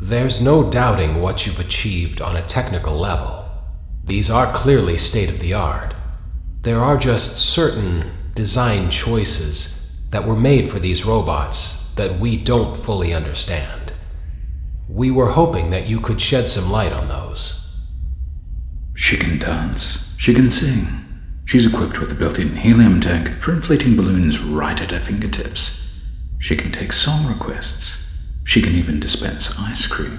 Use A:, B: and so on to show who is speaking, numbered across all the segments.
A: There's no doubting what you've achieved on a technical level. These are clearly state-of-the-art. There are just certain design choices that were made for these robots that we don't fully understand. We were hoping that you could shed some light on those.
B: She can dance. She can sing. She's equipped with a built-in helium tank for inflating balloons right at her fingertips. She can take song requests. She can even dispense ice cream.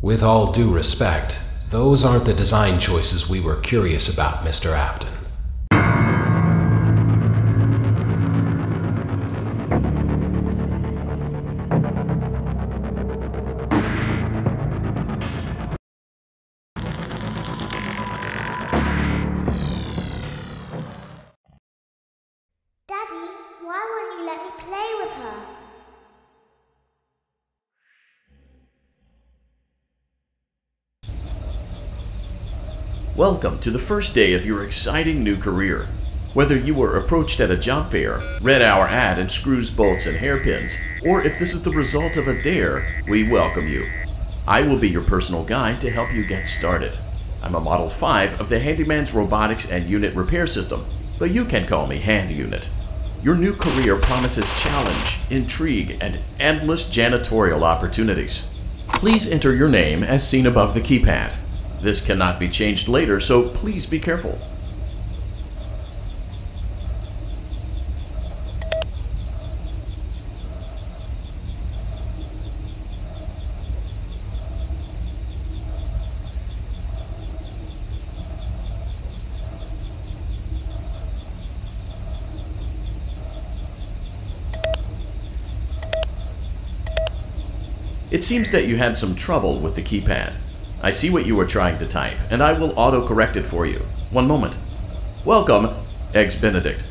A: With all due respect, those aren't the design choices we were curious about, Mr. Afton.
C: Daddy, why won't you let me play with her?
D: Welcome to the first day of your exciting new career. Whether you were approached at a job fair, read our ad in screws, bolts, and hairpins, or if this is the result of a dare, we welcome you. I will be your personal guide to help you get started. I'm a Model 5 of the Handyman's Robotics and Unit Repair System, but you can call me Hand Unit. Your new career promises challenge, intrigue, and endless janitorial opportunities. Please enter your name as seen above the keypad. This cannot be changed later, so please be careful. It seems that you had some trouble with the keypad. I see what you were trying to type, and I will auto-correct it for you. One moment. Welcome, Eggs Benedict.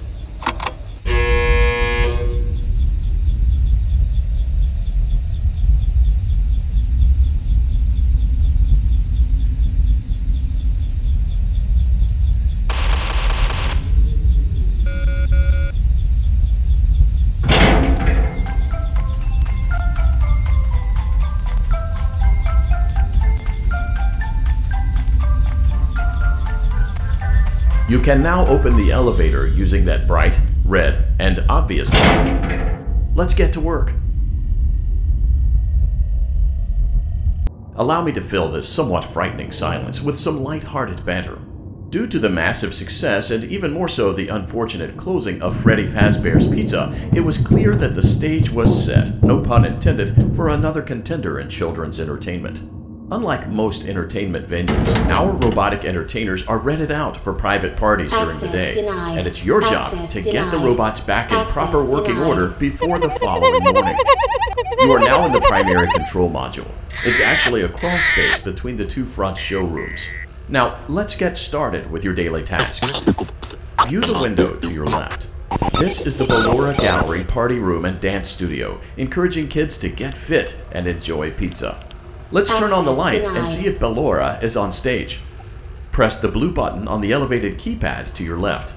D: You can now open the elevator using that bright, red, and obvious button. Let's get to work. Allow me to fill this somewhat frightening silence with some light-hearted banter. Due to the massive success, and even more so the unfortunate closing of Freddy Fazbear's Pizza, it was clear that the stage was set, no pun intended, for another contender in children's entertainment. Unlike most entertainment venues, our robotic entertainers are rented out for private parties during the day, and it's your job to get the robots back in proper working order before the following morning. You are now in the primary control module. It's actually a crawl space between the two front showrooms. Now, let's get started with your daily tasks. View the window to your left. This is the Ballora Gallery Party Room and Dance Studio, encouraging kids to get fit and enjoy pizza. Let's turn on the light and see if Ballora is on stage. Press the blue button on the elevated keypad to your left.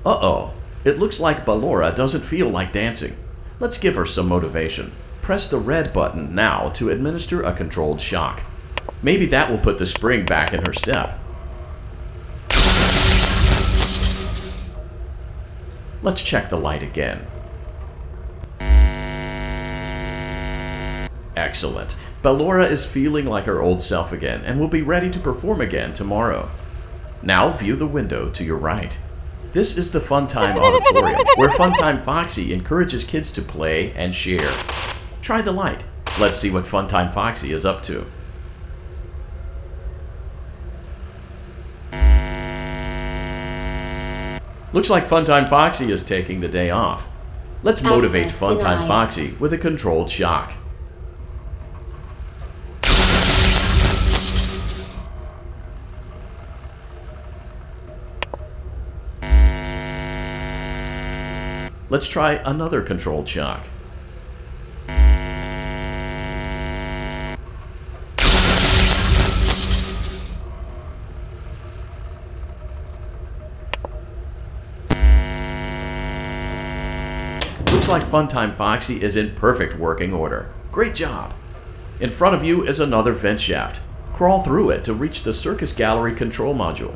D: Uh-oh, it looks like Ballora doesn't feel like dancing. Let's give her some motivation. Press the red button now to administer a controlled shock. Maybe that will put the spring back in her step. Let's check the light again. Excellent. Ballora is feeling like her old self again and will be ready to perform again tomorrow. Now view the window to your right. This is the Funtime Auditorium, where Funtime Foxy encourages kids to play and share. Try the light. Let's see what Funtime Foxy is up to. Looks like Funtime Foxy is taking the day off. Let's motivate Funtime Foxy with a controlled shock. Let's try another controlled shock. Looks like Funtime Foxy is in perfect working order. Great job! In front of you is another vent shaft. Crawl through it to reach the circus gallery control module.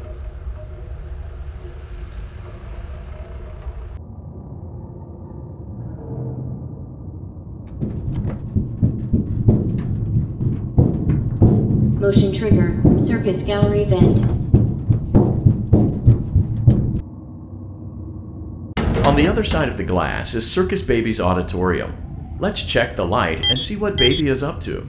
E: Motion trigger. Circus gallery vent.
D: On the other side of the glass is Circus Baby's auditorium. Let's check the light and see what Baby is up to.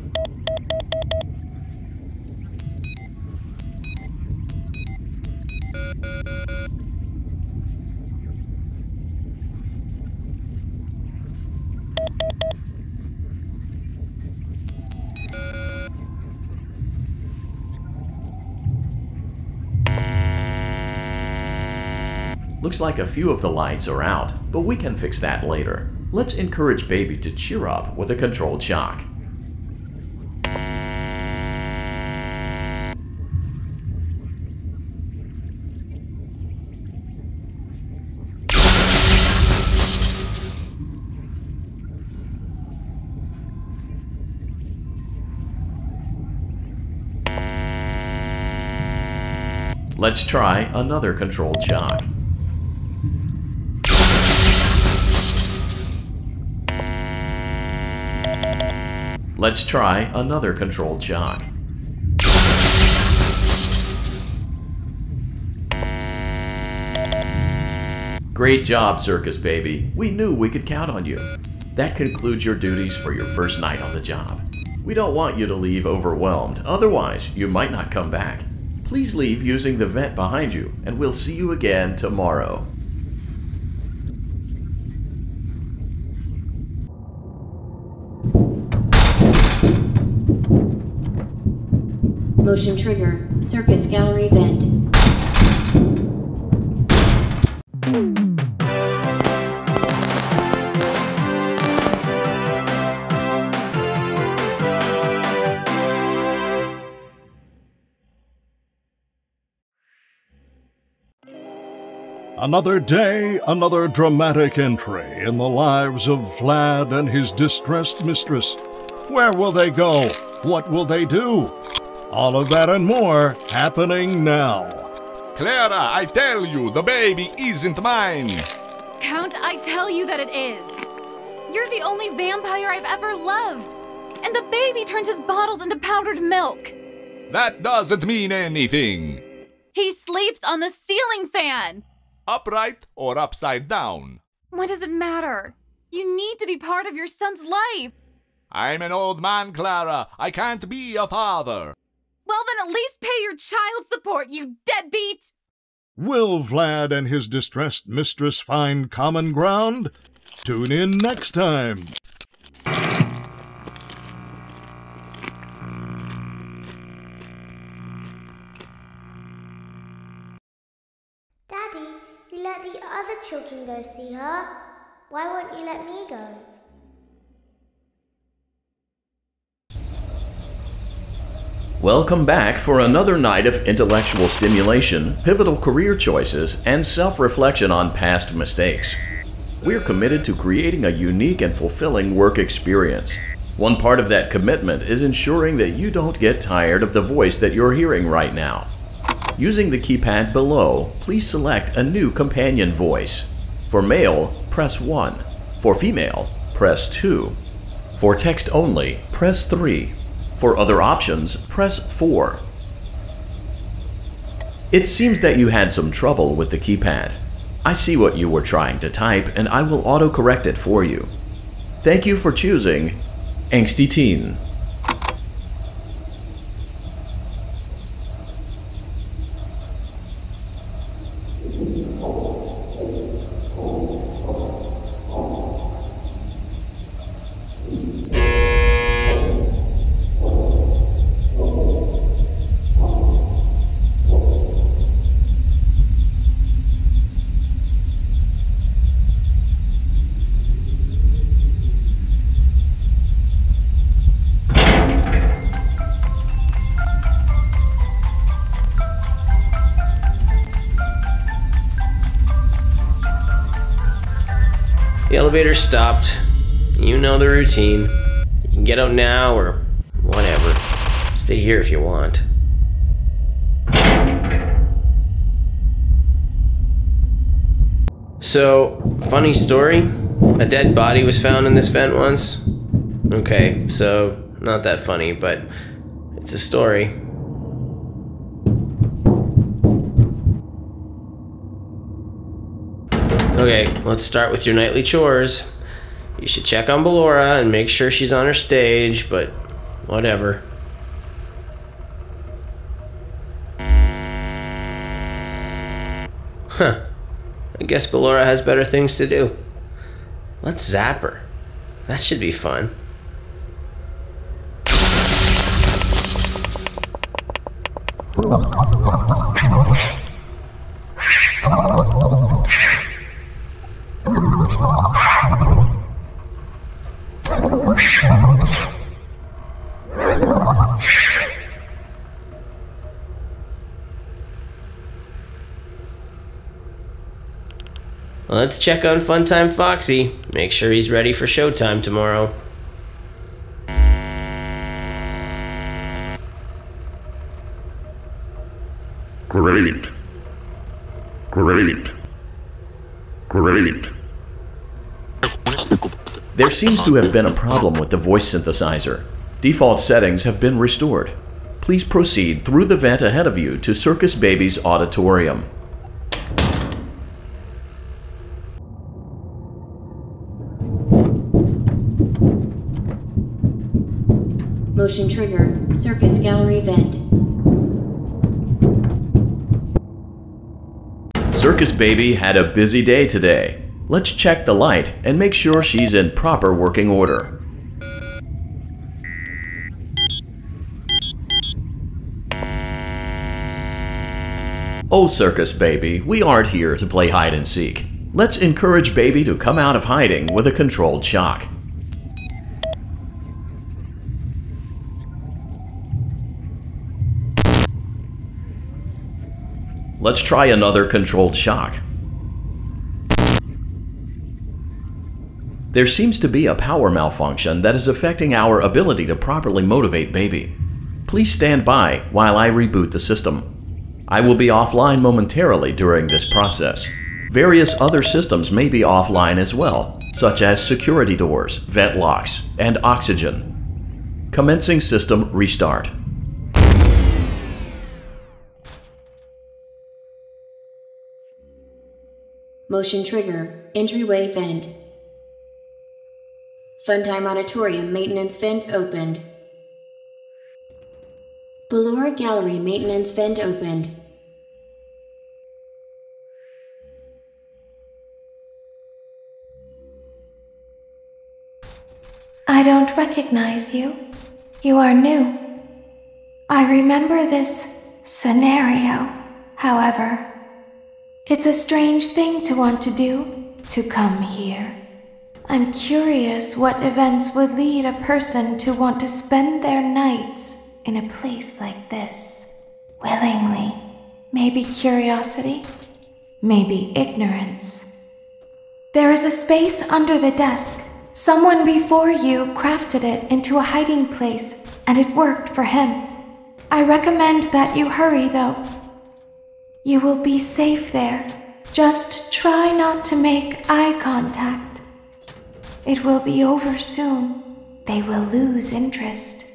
D: Looks like a few of the lights are out, but we can fix that later. Let's encourage Baby to cheer up with a controlled shock. Let's try another controlled shock. Let's try another controlled shock. Great job, Circus Baby. We knew we could count on you. That concludes your duties for your first night on the job. We don't want you to leave overwhelmed, otherwise you might not come back. Please leave using the vent behind you, and we'll see you again tomorrow.
E: Motion trigger. Circus gallery vent.
F: Another day, another dramatic entry in the lives of Vlad and his distressed mistress. Where will they go? What will they do? All of that and more happening now.
G: Clara, I tell you, the baby isn't mine.
H: Count, I tell you that it is. You're the only vampire I've ever loved. And the baby turns his bottles into powdered milk.
G: That doesn't mean anything.
H: He sleeps on the ceiling fan.
G: Upright or upside down?
H: What does it matter? You need to be part of your son's life.
G: I'm an old man, Clara. I can't be a father.
H: Well, then at least pay your child support, you deadbeat!
F: Will Vlad and his distressed mistress find common ground? Tune in next time.
C: Daddy, you let the other children go see her. Why won't you let me go?
D: Welcome back for another night of intellectual stimulation, pivotal career choices, and self-reflection on past mistakes. We're committed to creating a unique and fulfilling work experience. One part of that commitment is ensuring that you don't get tired of the voice that you're hearing right now. Using the keypad below, please select a new companion voice. For male, press 1. For female, press 2. For text only, press 3. For other options, press 4. It seems that you had some trouble with the keypad. I see what you were trying to type, and I will auto-correct it for you. Thank you for choosing Angsty Teen.
I: The elevator stopped. You know the routine. You can get out now or whatever. Stay here if you want. So, funny story. A dead body was found in this vent once. Okay, so not that funny, but it's a story. Okay, let's start with your nightly chores. You should check on Ballora and make sure she's on her stage, but whatever. Huh. I guess Ballora has better things to do. Let's zap her. That should be fun. Let's check on Funtime Foxy. Make sure he's ready for showtime tomorrow.
J: Great. Great. Great.
D: There seems to have been a problem with the voice synthesizer. Default settings have been restored. Please proceed through the vent ahead of you to Circus Baby's auditorium.
E: Motion trigger. Circus gallery vent.
D: Circus Baby had a busy day today. Let's check the light and make sure she's in proper working order. Oh, Circus Baby, we aren't here to play hide and seek. Let's encourage Baby to come out of hiding with a controlled shock. Let's try another controlled shock. There seems to be a power malfunction that is affecting our ability to properly motivate Baby. Please stand by while I reboot the system. I will be offline momentarily during this process. Various other systems may be offline as well, such as security doors, vent locks, and oxygen. Commencing system restart.
E: Motion trigger. Entryway vent. Funtime Auditorium maintenance vent opened. Ballora Gallery maintenance vent opened.
K: I don't recognize you. You are new. I remember this scenario, however. It's a strange thing to want to do, to come here. I'm curious what events would lead a person to want to spend their nights in a place like this. Willingly. Maybe curiosity, maybe ignorance. There is a space under the desk. Someone before you crafted it into a hiding place, and it worked for him. I recommend that you hurry, though. You will be safe there. Just try not to make eye contact. It will be over soon. They will lose interest.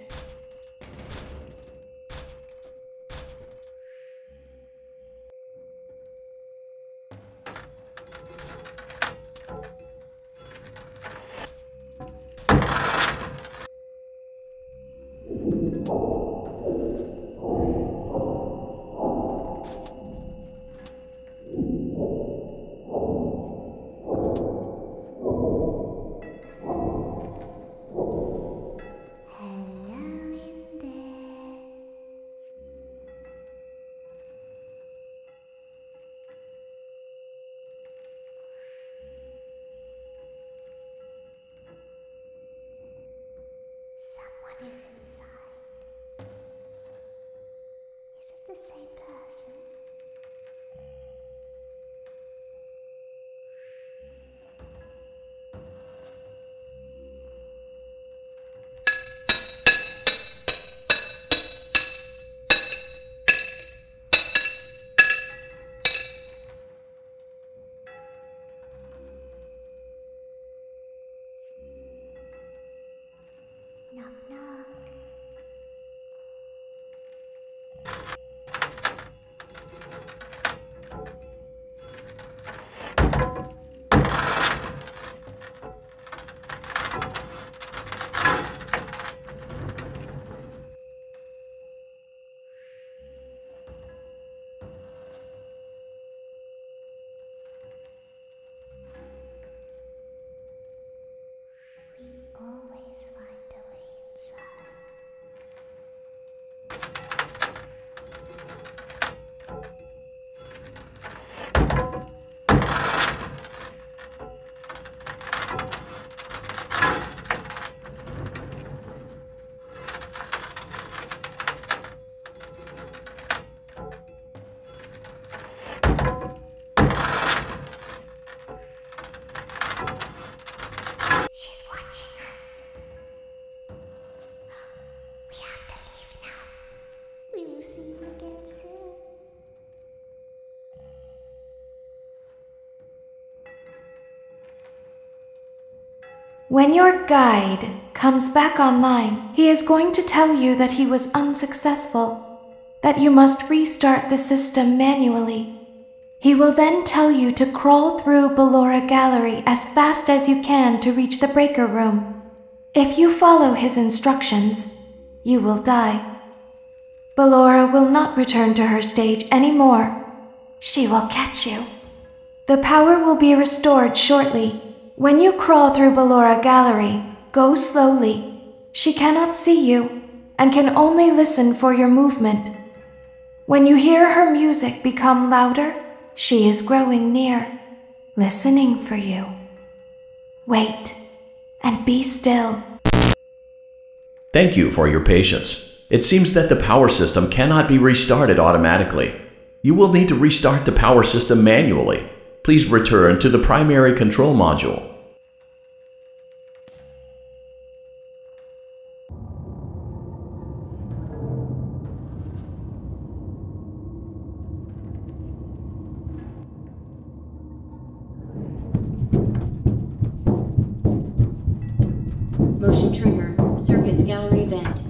K: When your guide comes back online, he is going to tell you that he was unsuccessful, that you must restart the system manually. He will then tell you to crawl through Ballora Gallery as fast as you can to reach the breaker room. If you follow his instructions, you will die. Ballora will not return to her stage anymore. She will catch you. The power will be restored shortly. When you crawl through Ballora Gallery, go slowly. She cannot see you and can only listen for your movement. When you hear her music become louder, she is growing near, listening for you. Wait and be still.
D: Thank you for your patience. It seems that the power system cannot be restarted automatically. You will need to restart the power system manually. Please return to the primary control module.
E: Motion trigger, circus gallery vent.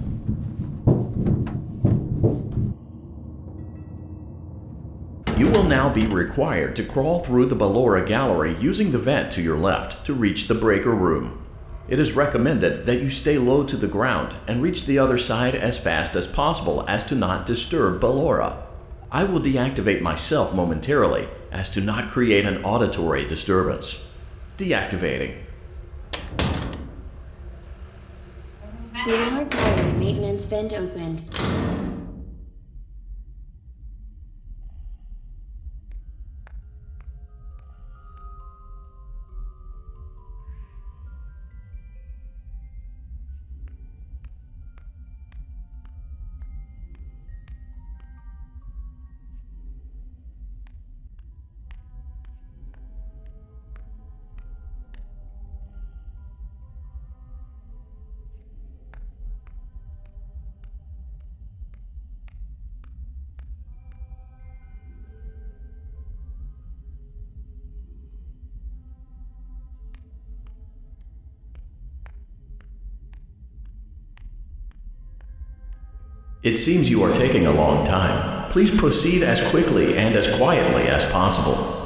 D: You will now be required to crawl through the Ballora Gallery using the vent to your left to reach the breaker room. It is recommended that you stay low to the ground and reach the other side as fast as possible as to not disturb Ballora. I will deactivate myself momentarily as to not create an auditory disturbance. Deactivating.
E: Ballora Gallery maintenance vent opened.
D: It seems you are taking a long time. Please proceed as quickly and as quietly as possible.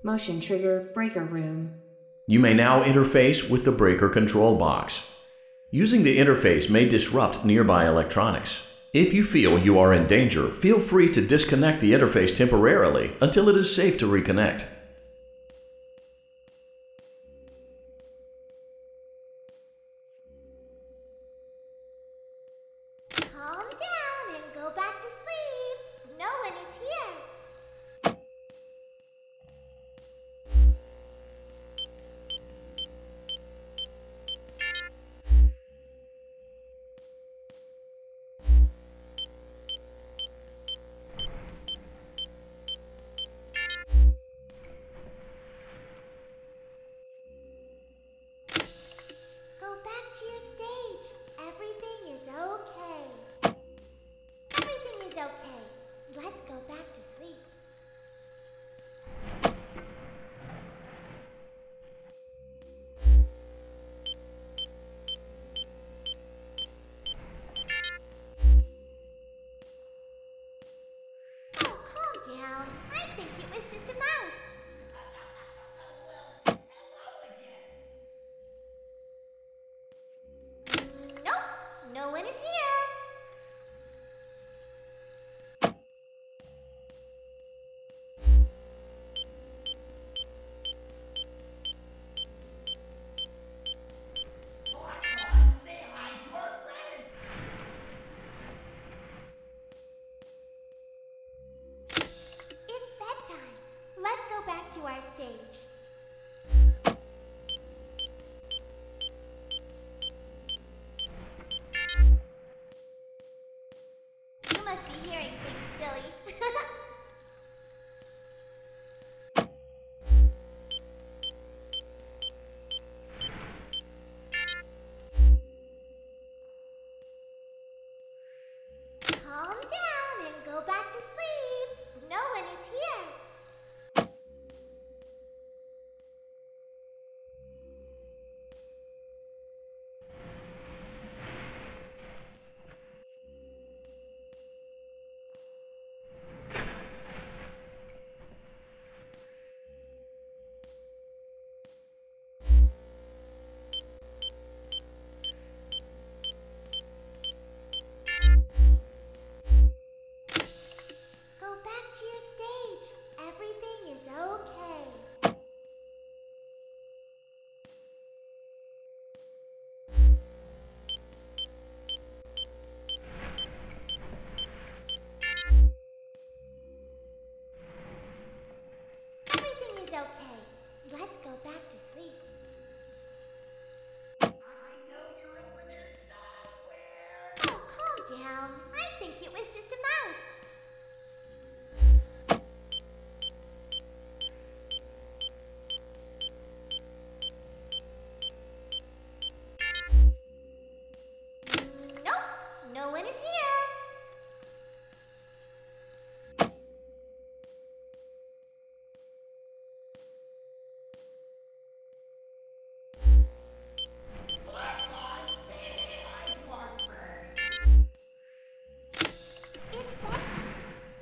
E: Motion trigger, breaker room.
D: You may now interface with the breaker control box. Using the interface may disrupt nearby electronics. If you feel you are in danger, feel free to disconnect the interface temporarily until it is safe to reconnect.
C: Calm down and go back to sleep. No one is here. down. I think it was just a mouse. Nope, no one is here. It's bedtime. Let's go back to our stage. You must be hearing things, silly. Calm down and go back to sleep. No one is here. Go back to your stage. Everything is okay. Everything is okay. Let's go back to sleep. Oh, calm down. I think it was just a mouse. Nope, no one is here. It's bedtime.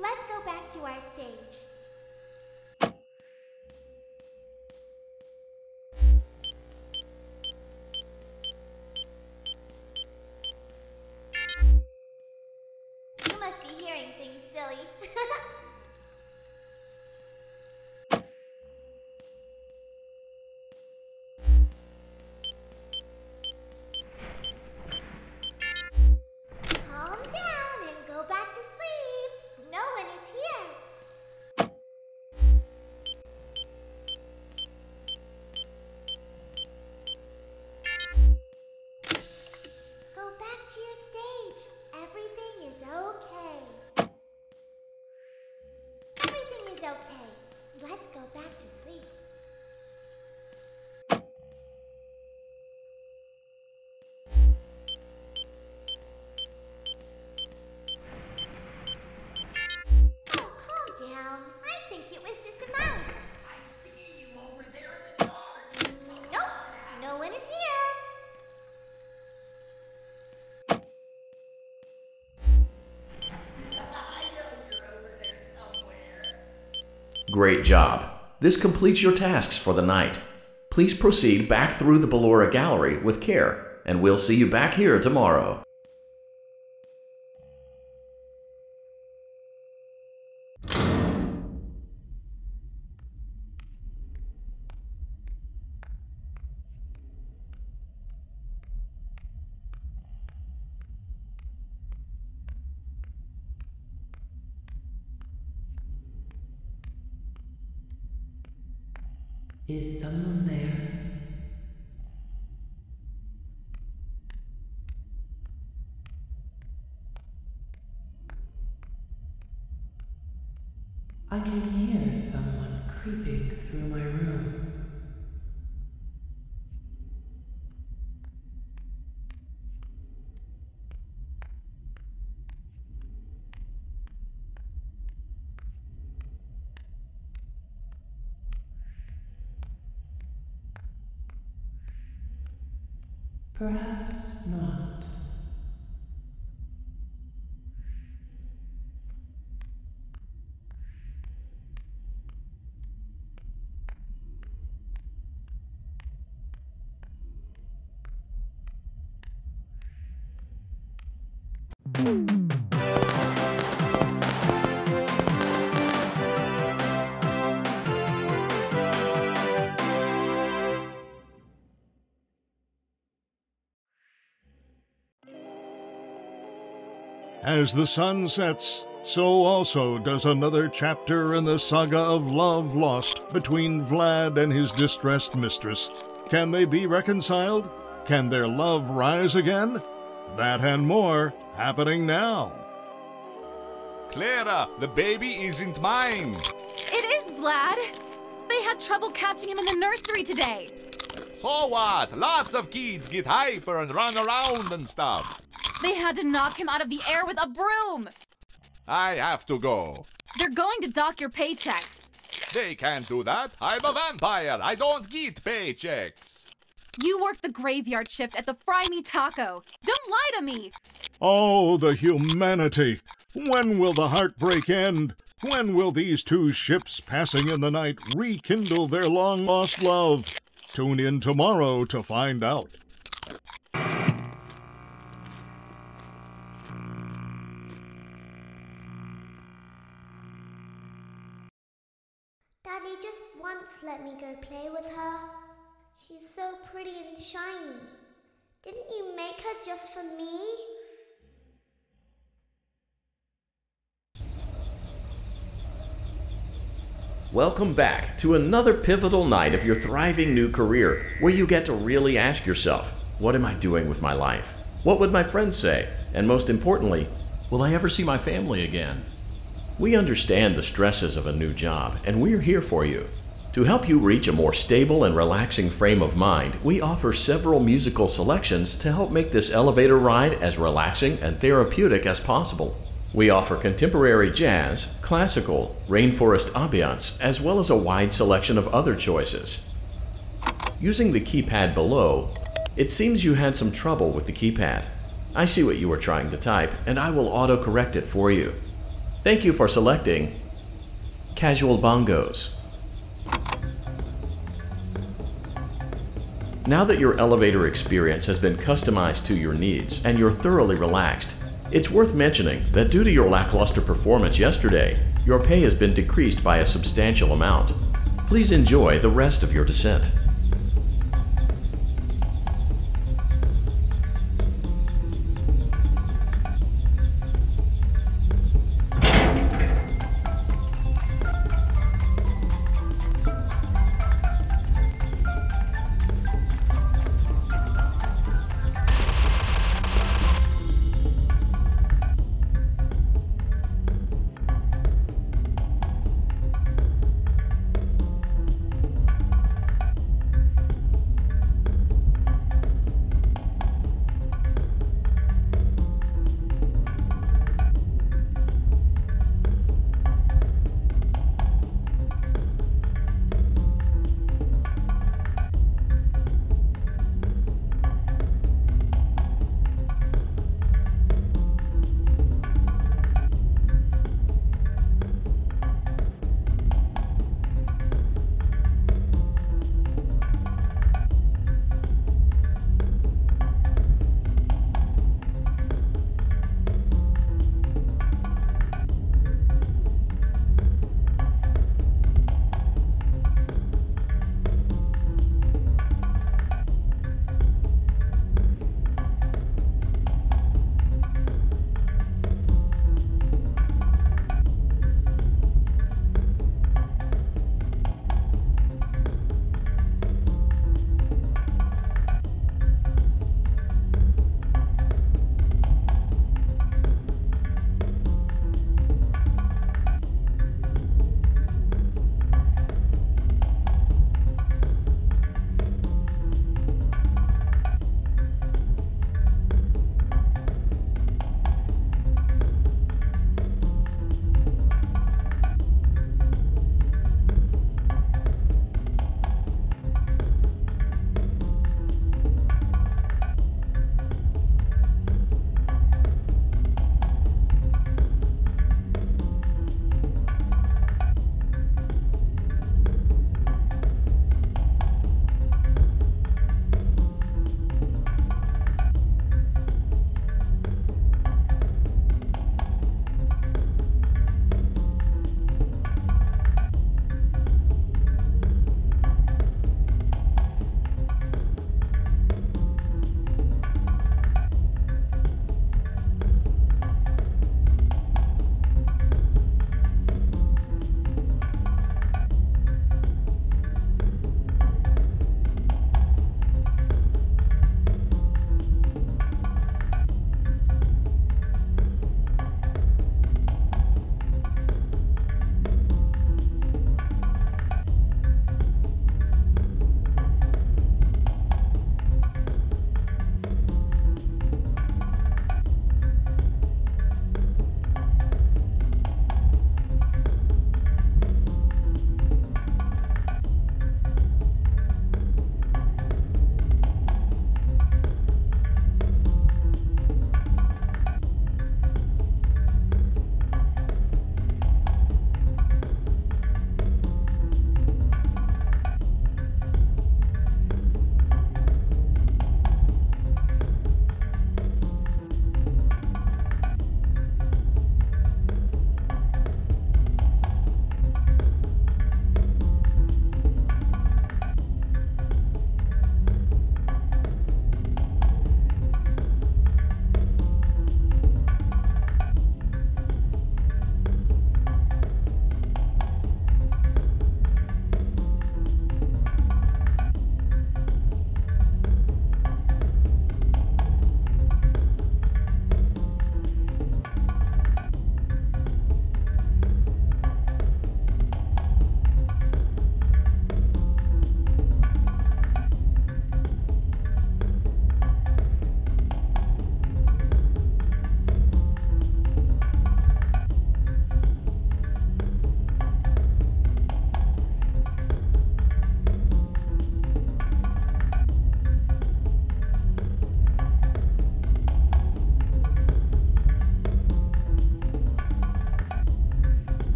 C: Let's go back to our stage. You must be hearing things, silly. Calm down and go back to sleep. No one is here. Go back to your stage. Everything is okay. Everything is okay. Let's go back to sleep. Oh, calm down. I think it was just a mouse. I see you over there in the dark. Nope, no one is here.
D: Great job. This completes your tasks for the night. Please proceed back through the Ballora Gallery with care, and we'll see you back here tomorrow.
L: Is someone there? I can hear someone creeping through my room. Perhaps not.
F: As the sun sets, so also does another chapter in the saga of love lost between Vlad and his distressed mistress. Can they be reconciled? Can their love rise again? That and more happening now.
G: Clara, the baby isn't mine.
H: It is Vlad. They had trouble catching him in the nursery today.
G: So what? Lots of kids get hyper and run around and stuff.
H: They had to knock him out of the air with a broom.
G: I have to go.
H: They're going to dock your paychecks.
G: They can't do that. I'm a vampire. I don't get paychecks.
H: You work the graveyard shift at the Fry Me Taco. Don't lie to me.
F: Oh, the humanity! When will the heartbreak end? When will these two ships passing in the night rekindle their long-lost love? Tune in tomorrow to find out.
C: Daddy just once let me go play with her. She's so pretty and shiny. Didn't you make her just for me?
D: Welcome back to another pivotal night of your thriving new career, where you get to really ask yourself, what am I doing with my life? What would my friends say? And most importantly, will I ever see my family again? We understand the stresses of a new job, and we're here for you. To help you reach a more stable and relaxing frame of mind, we offer several musical selections to help make this elevator ride as relaxing and therapeutic as possible. We offer contemporary jazz, classical, rainforest ambiance, as well as a wide selection of other choices. Using the keypad below, it seems you had some trouble with the keypad. I see what you were trying to type, and I will auto-correct it for you. Thank you for selecting Casual Bongos. Now that your elevator experience has been customized to your needs and you're thoroughly relaxed, it's worth mentioning that due to your lackluster performance yesterday, your pay has been decreased by a substantial amount. Please enjoy the rest of your descent.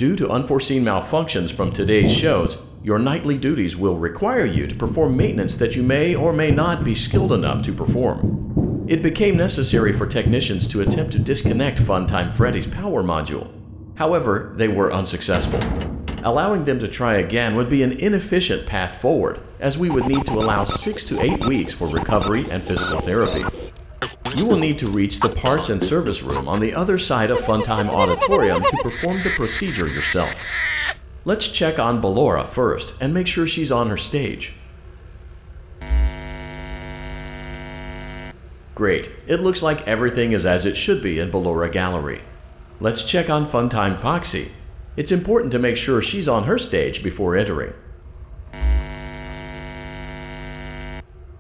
D: Due to unforeseen malfunctions from today's shows, your nightly duties will require you to perform maintenance that you may or may not be skilled enough to perform. It became necessary for technicians to attempt to disconnect Funtime Freddy's power module. However, they were unsuccessful. Allowing them to try again would be an inefficient path forward, as we would need to allow 6 to 8 weeks for recovery and physical therapy. You will need to reach the parts and service room on the other side of Funtime Auditorium to perform the procedure yourself. Let's check on Ballora first and make sure she's on her stage. Great, it looks like everything is as it should be in Ballora Gallery. Let's check on Funtime Foxy. It's important to make sure she's on her stage before entering.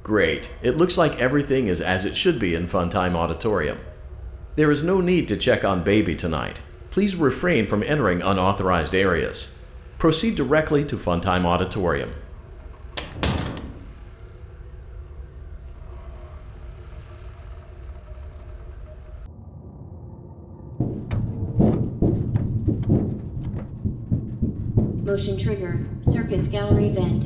D: Great, it looks like everything is as it should be in Funtime Auditorium. There is no need to check on Baby tonight. Please refrain from entering unauthorized areas. Proceed directly to Funtime Auditorium.
E: Motion trigger. Circus gallery vent.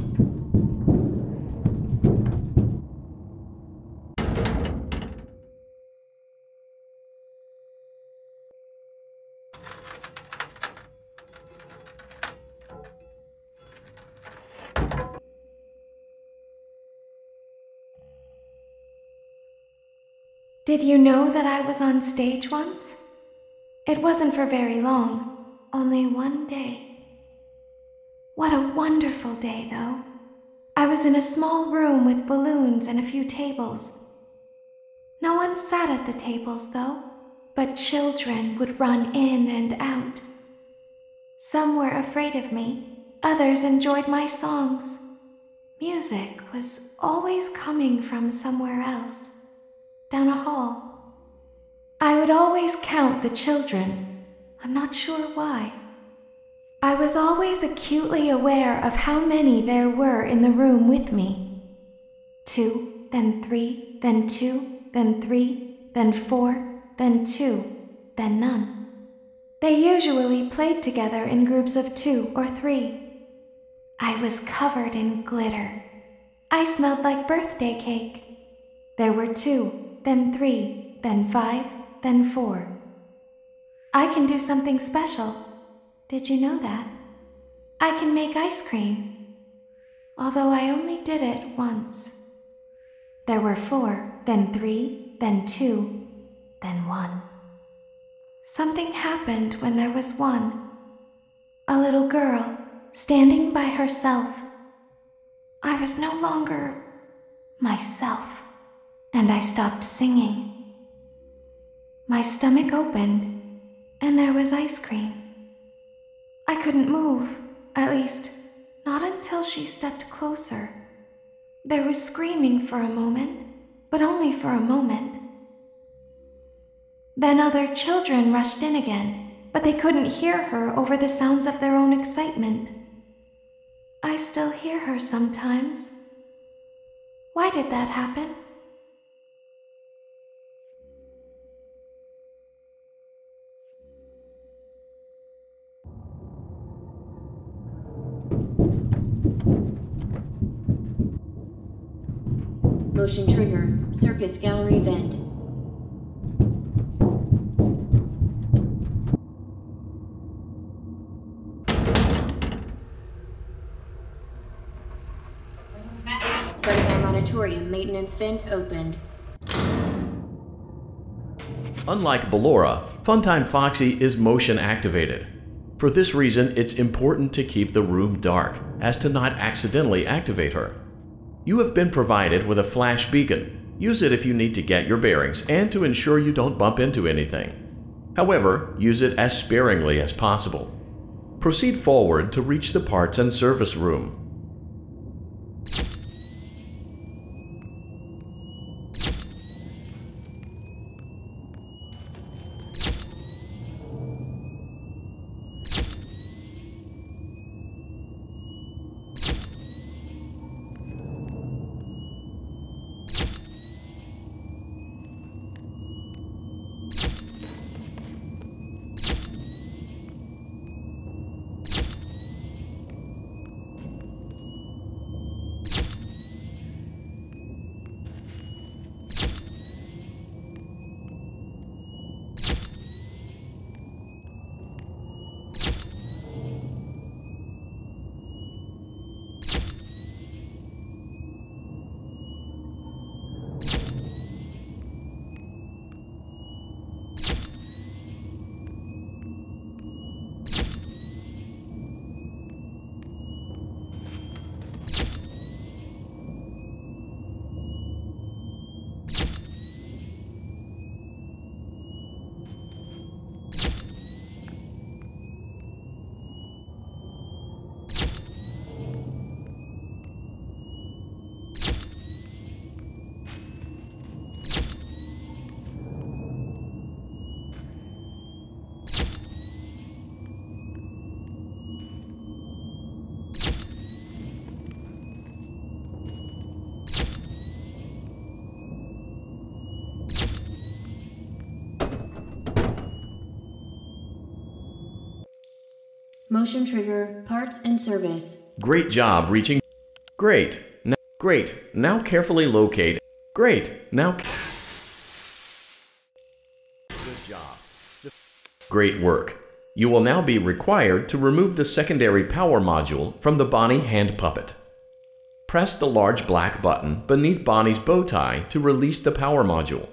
K: Did you know that I was on stage once? It wasn't for very long, only one day. What a wonderful day, though. I was in a small room with balloons and a few tables. No one sat at the tables, though, but children would run in and out. Some were afraid of me, others enjoyed my songs. Music was always coming from somewhere else, down a hall. I would always count the children. I'm not sure why. I was always acutely aware of how many there were in the room with me. 2, then 3, then 2, then 3, then 4, then 2, then none. They usually played together in groups of 2 or 3. I was covered in glitter. I smelled like birthday cake. There were 2, then 3, then 5, then 4. I can do something special. Did you know that? I can make ice cream. Although I only did it once. There were 4, then 3, then 2, then 1. Something happened when there was 1. A little girl, standing by herself. I was no longer myself, and I stopped singing. My stomach opened, and there was ice cream. I couldn't move, at least, not until she stepped closer. There was screaming for a moment, but only for a moment. Then other children rushed in again, but they couldn't hear her over the sounds of their own excitement. I still hear her sometimes. Why did that happen?
E: Motion trigger. Circus gallery vent. Funtime Auditorium maintenance vent opened.
D: Unlike Ballora, Funtime Foxy is motion activated. For this reason, it's important to keep the room dark, as to not accidentally activate her. You have been provided with a flash beacon. Use it if you need to get your bearings and to ensure you don't bump into anything. However, use it as sparingly as possible. Proceed forward to reach the parts and service room.
E: Motion trigger, parts and service.
D: Great job reaching. Great. Now carefully locate. Great. Now. Good job. Great work. You will now be required to remove the secondary power module from the Bonnie hand puppet. Press the large black button beneath Bonnie's bow tie to release the power module.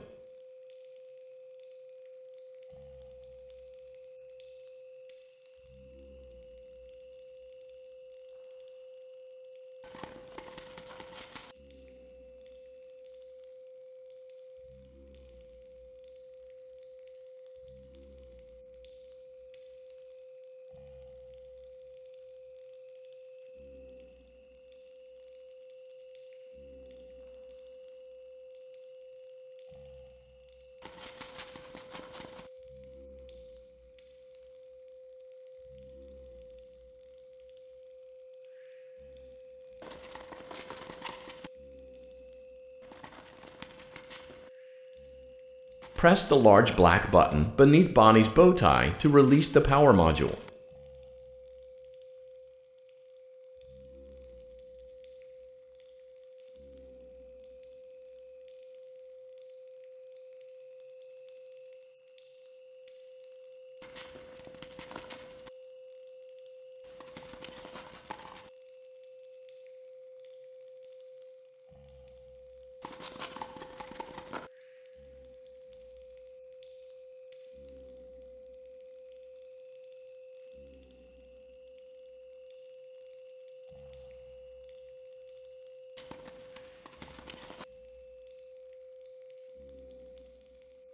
D: Press the large black button beneath Bonnie's bow tie to release the power module.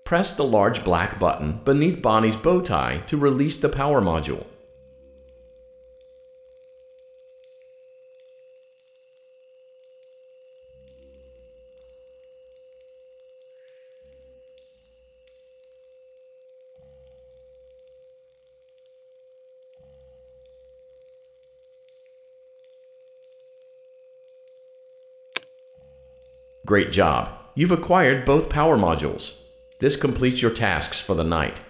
D: Press the large black button beneath Bonnie's bow tie to release the power module. Great job! You've acquired both power modules. This completes your tasks for the night.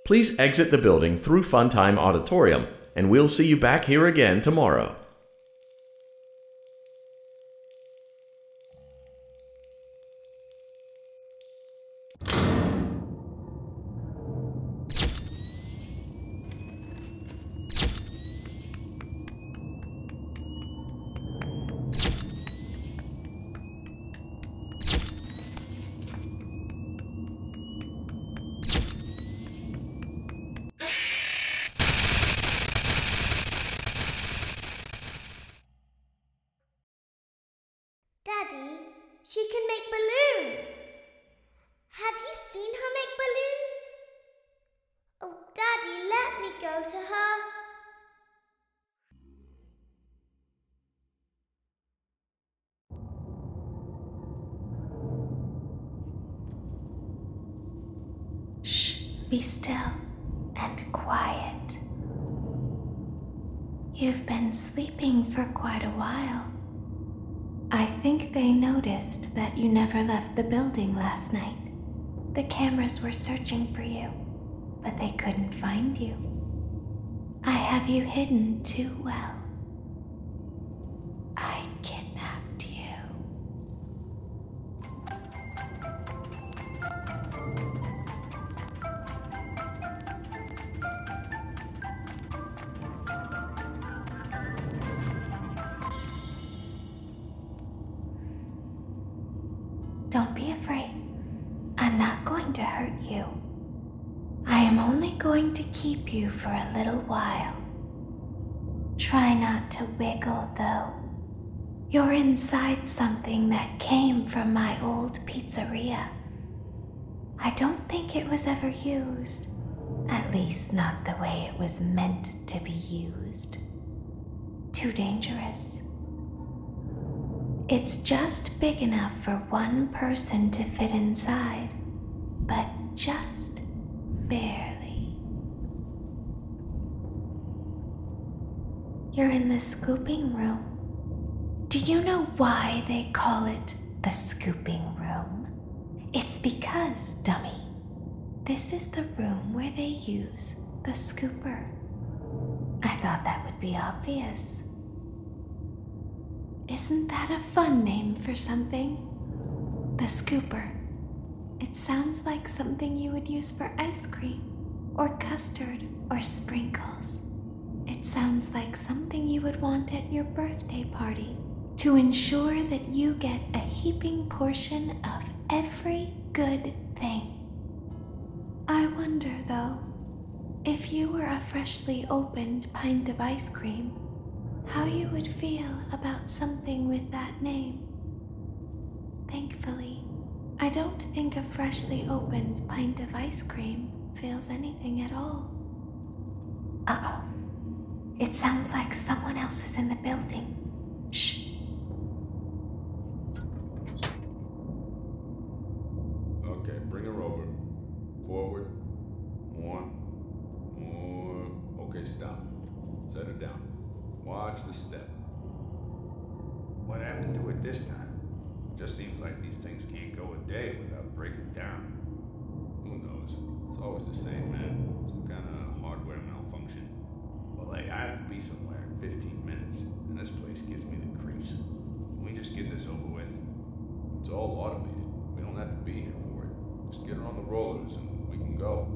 D: Please exit the building through Funtime Auditorium, and we'll see you back here again tomorrow.
C: Daddy, she can make balloons. Have you seen her make balloons? Oh, Daddy, let me go to her.
K: Shh, be still and quiet. You've been sleeping for quite a while. I think they noticed that you never left the building last night. The cameras were searching for you, but they couldn't find you. I have you hidden too well. I kidnapped you. Don't be afraid. I'm not going to hurt you. I am only going to keep you for a little while. Try not to wiggle, though. You're inside something that came from my old pizzeria. I don't think it was ever used. At least not the way it was meant to be used. Too dangerous. It's just big enough for one person to fit inside, but just barely. You're in the scooping room. Do you know why they call it the scooping room? It's because, dummy, this is the room where they use the scooper. I thought that would be obvious. Isn't that a fun name for something? The Scooper. It sounds like something you would use for ice cream, or custard, or sprinkles. It sounds like something you would want at your birthday party to ensure that you get a heaping portion of every good thing. I wonder, though, if you were a freshly opened pint of ice cream, how you would feel about something with that name. Thankfully, I don't think a freshly opened pint of ice cream feels anything at all. Uh-oh. It sounds like someone else is in the building. Shh.
M: Okay, bring her over. Forward. More. Okay, stop. Set her down. Watch the step.
N: What happened to it this time? Just seems like these things can't go a day without breaking down.
M: Who knows? It's always the same, man. Some kind of hardware malfunction.
N: Well, hey, I have to be somewhere in 15 minutes, and this place gives me the creeps. Can we just get this over with?
M: It's all automated. We don't have to be here for it. Just get her on the rollers and we can go.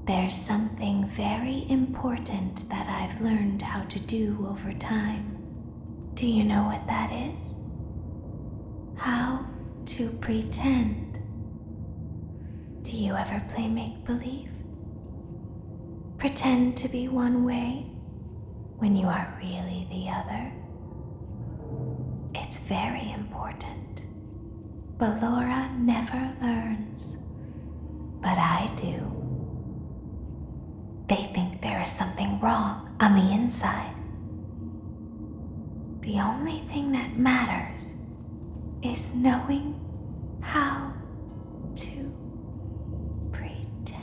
K: There's something very important that I've learned how to do over time. Do you know what that is? How to pretend. Do you ever play make-believe? Pretend to be one way when you are really the other. It's very important. Ballora never learns, but I do. They think there is something wrong on the inside. The only thing that matters is knowing how to pretend.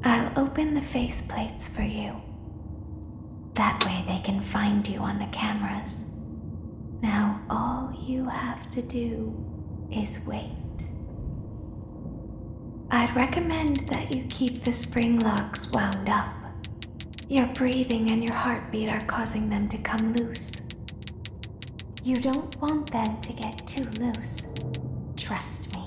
K: I'll open the faceplates for you. That way they can find you on the cameras. Now all you have to do is wait. I'd recommend that you keep the spring locks wound up. Your breathing and your heartbeat are causing them to come loose. You don't want them to get too loose. Trust me.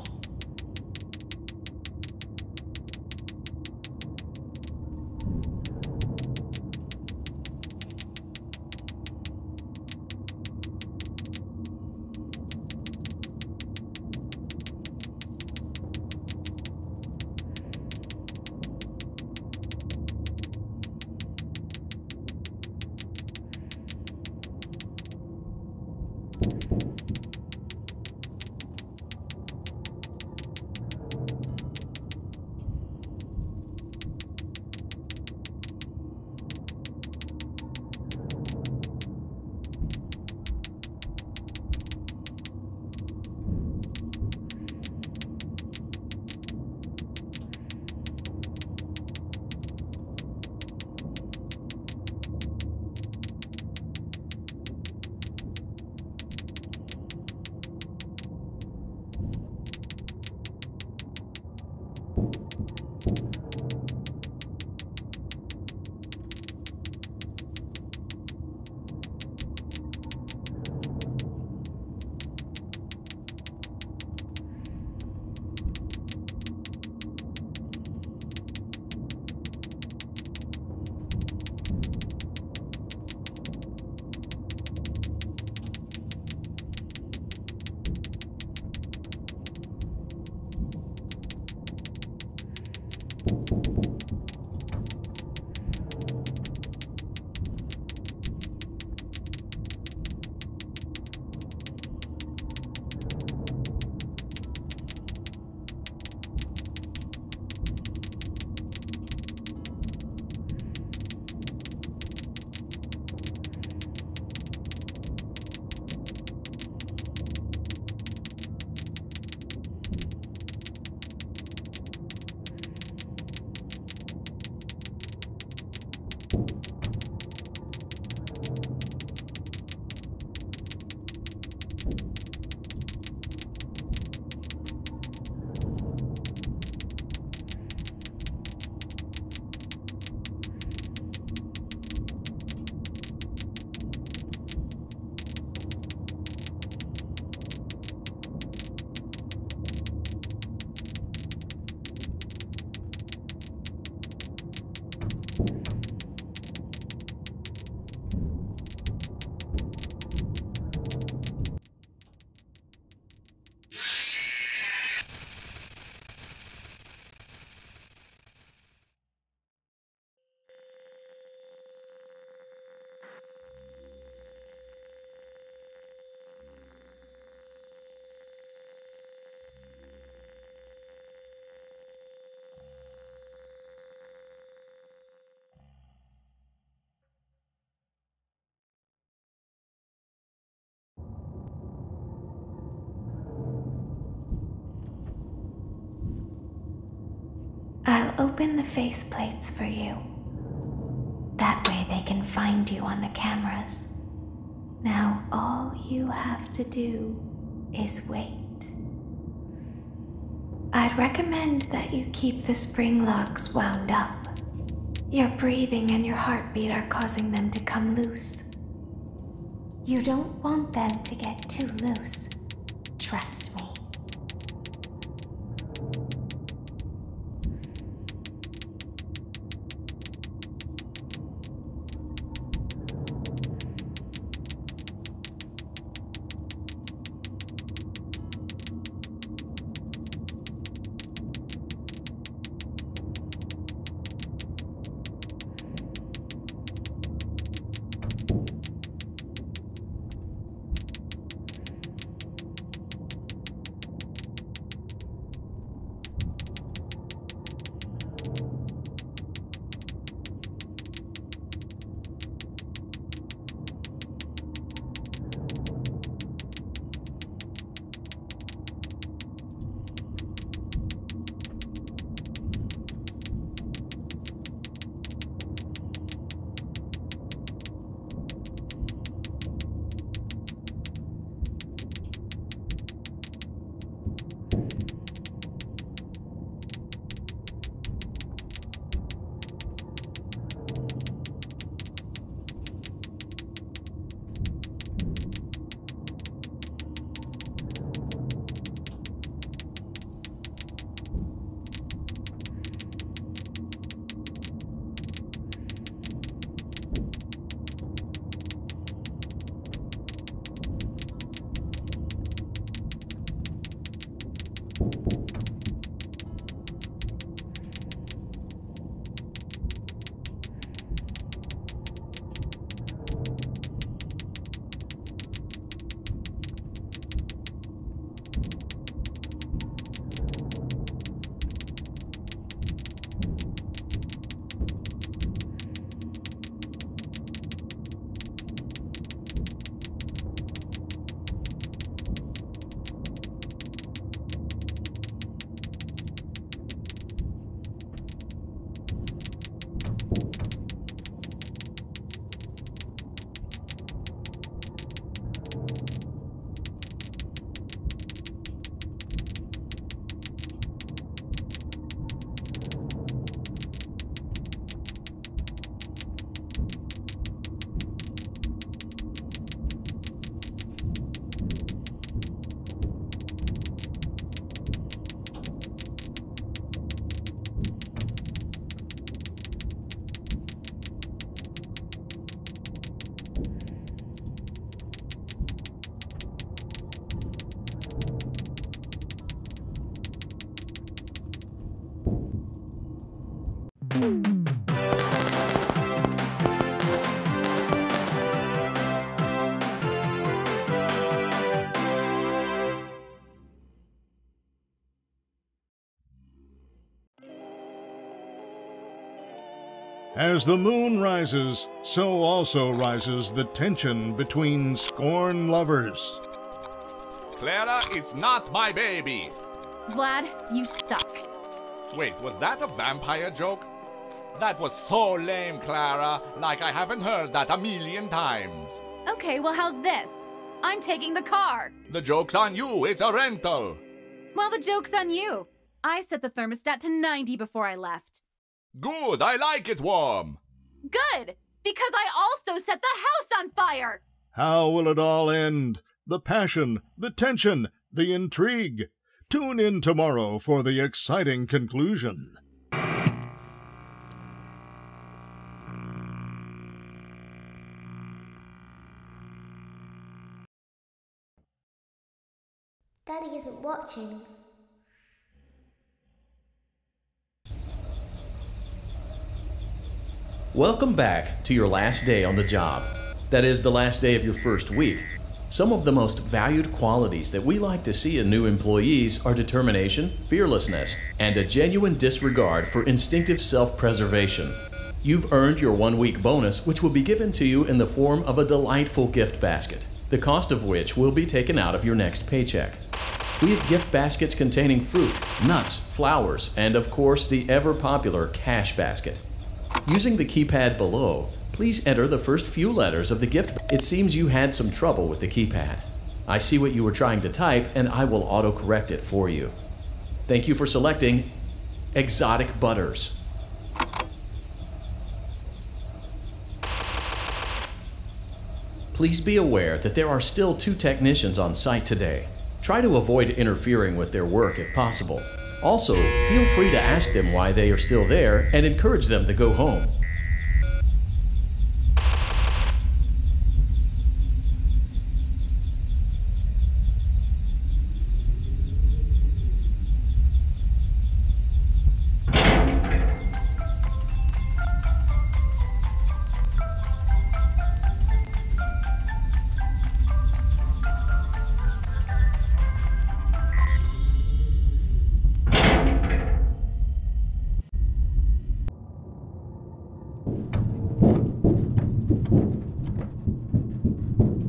K: I'll open the faceplates for you. That way they can find you on the cameras. Now all you have to do is wait. I'd recommend that you keep the spring locks wound up. Your breathing and your heartbeat are causing them to come loose. You don't want them to get too loose. Trust me.
F: As the moon rises, so also rises the tension between scorn lovers.
G: Clara, it's not my baby.
H: Vlad, you suck.
G: Wait, was that a vampire joke? That was so lame, Clara. Like I haven't heard that a million times.
H: Okay, well, how's this? I'm taking the car.
G: The joke's on you. It's a rental.
H: Well, the joke's on you. I set the thermostat to 90 before I left.
G: Good, I like it warm.
H: Good, because I also set the house on fire.
F: How will it all end? The passion, the tension, the intrigue. Tune in tomorrow for the exciting conclusion.
C: Daddy isn't watching.
D: Welcome back to your last day on the job. That is, the last day of your first week. Some of the most valued qualities that we like to see in new employees are determination, fearlessness, and a genuine disregard for instinctive self-preservation. You've earned your 1-week bonus, which will be given to you in the form of a delightful gift basket, the cost of which will be taken out of your next paycheck. We have gift baskets containing fruit, nuts, flowers, and of course the ever-popular cash basket. Using the keypad below, please enter the first few letters of the gift. It seems you had some trouble with the keypad. I see what you were trying to type, and I will auto-correct it for you. Thank you for selecting Exotic Butters. Please be aware that there are still 2 technicians on site today. Try to avoid interfering with their work if possible. Also, feel free to ask them why they are still there and encourage them to go home.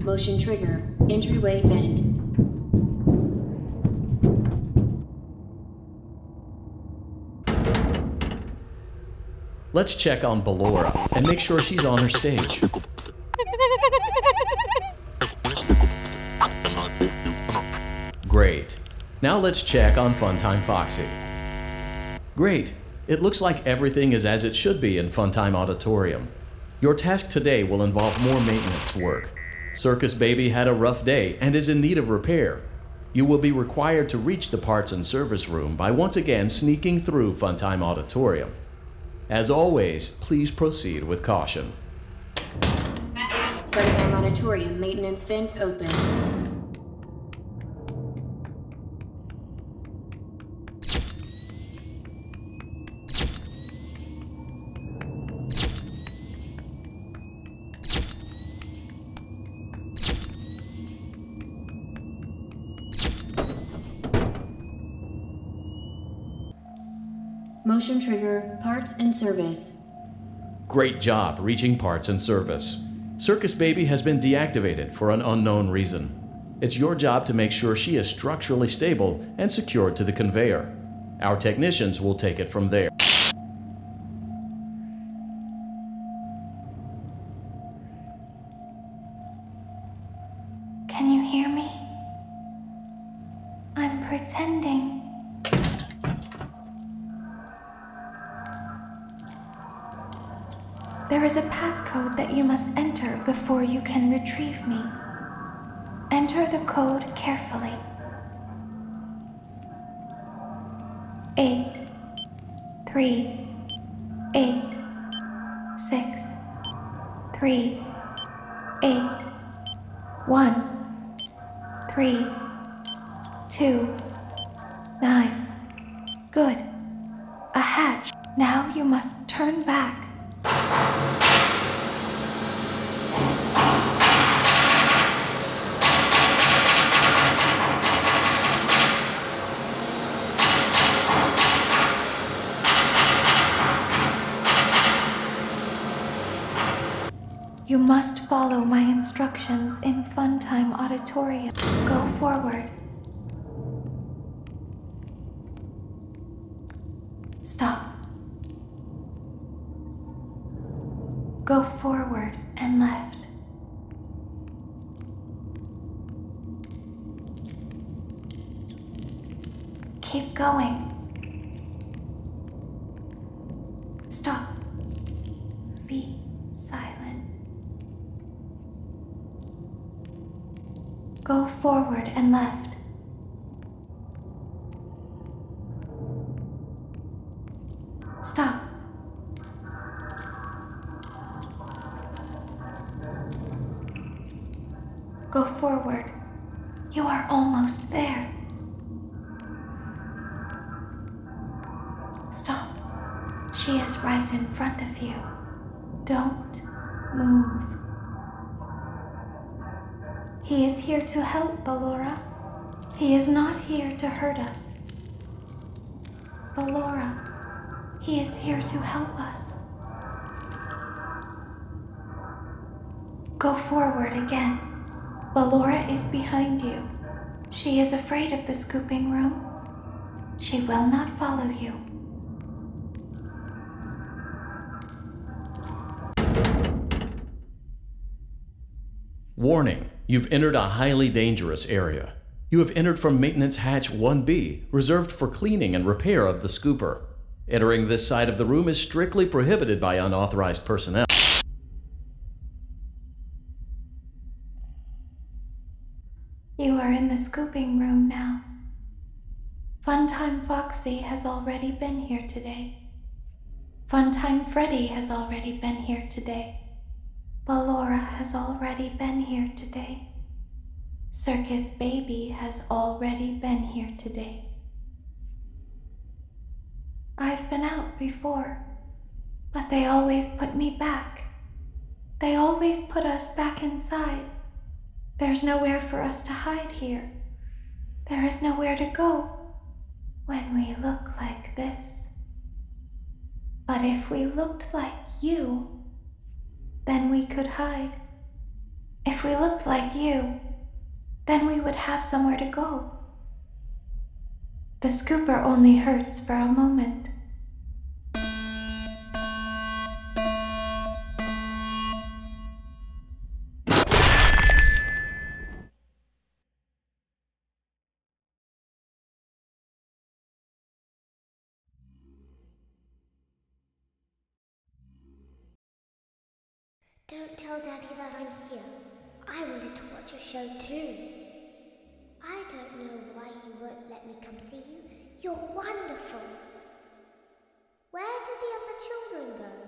E: Motion trigger. Entryway vent.
D: Let's check on Ballora and make sure she's on her stage. Great. Now let's check on Funtime Foxy. Great. It looks like everything is as it should be in Funtime Auditorium. Your task today will involve more maintenance work. Circus Baby had a rough day and is in need of repair. You will be required to reach the parts and service room by once again sneaking through Funtime Auditorium. As always, please proceed with caution.
E: Funtime Auditorium maintenance vent open. Motion trigger, parts and service.
D: Great job reaching parts and service. Circus Baby has been deactivated for an unknown reason. It's your job to make sure she is structurally stable and secured to the conveyor. Our technicians will take it from there.
K: Can you hear me? I'm pretending. There is a passcode that you must enter before you can retrieve me. Enter the code carefully. 8 3 8 6 3 8 1 3 2 9. Good. A hatch. Now you must turn back. You must follow my instructions in Funtime Auditorium. Go forward. Stop. Go forward and left. Keep going. Stop. Be silent. Go forward and left. Stop. Go forward. You are almost there. Stop. She is right in front of you. Don't move. He is here to help, Ballora. He is not here to hurt us. Ballora, he is here to help us. Go forward again. Ballora is behind you. She is afraid of the scooping room. She will not follow you.
D: Warning, you've entered a highly dangerous area. You have entered from Maintenance Hatch 1B, reserved for cleaning and repair of the scooper. Entering this side of the room is strictly prohibited by unauthorized personnel.
K: You are in the scooping room now. Funtime Foxy has already been here today. Funtime Freddy has already been here today. Ballora has already been here today. Circus Baby has already been here today. I've been out before, but they always put me back. They always put us back inside. There's nowhere for us to hide here. There is nowhere to go when we look like this. But if we looked like you, then we could hide. If we looked like you, then we would have somewhere to go. The scooper only hurts for a moment.
C: Don't tell Daddy that I'm here. I wanted to watch your show too. I don't know why he won't let me come see you. You're wonderful. Where did the other children go?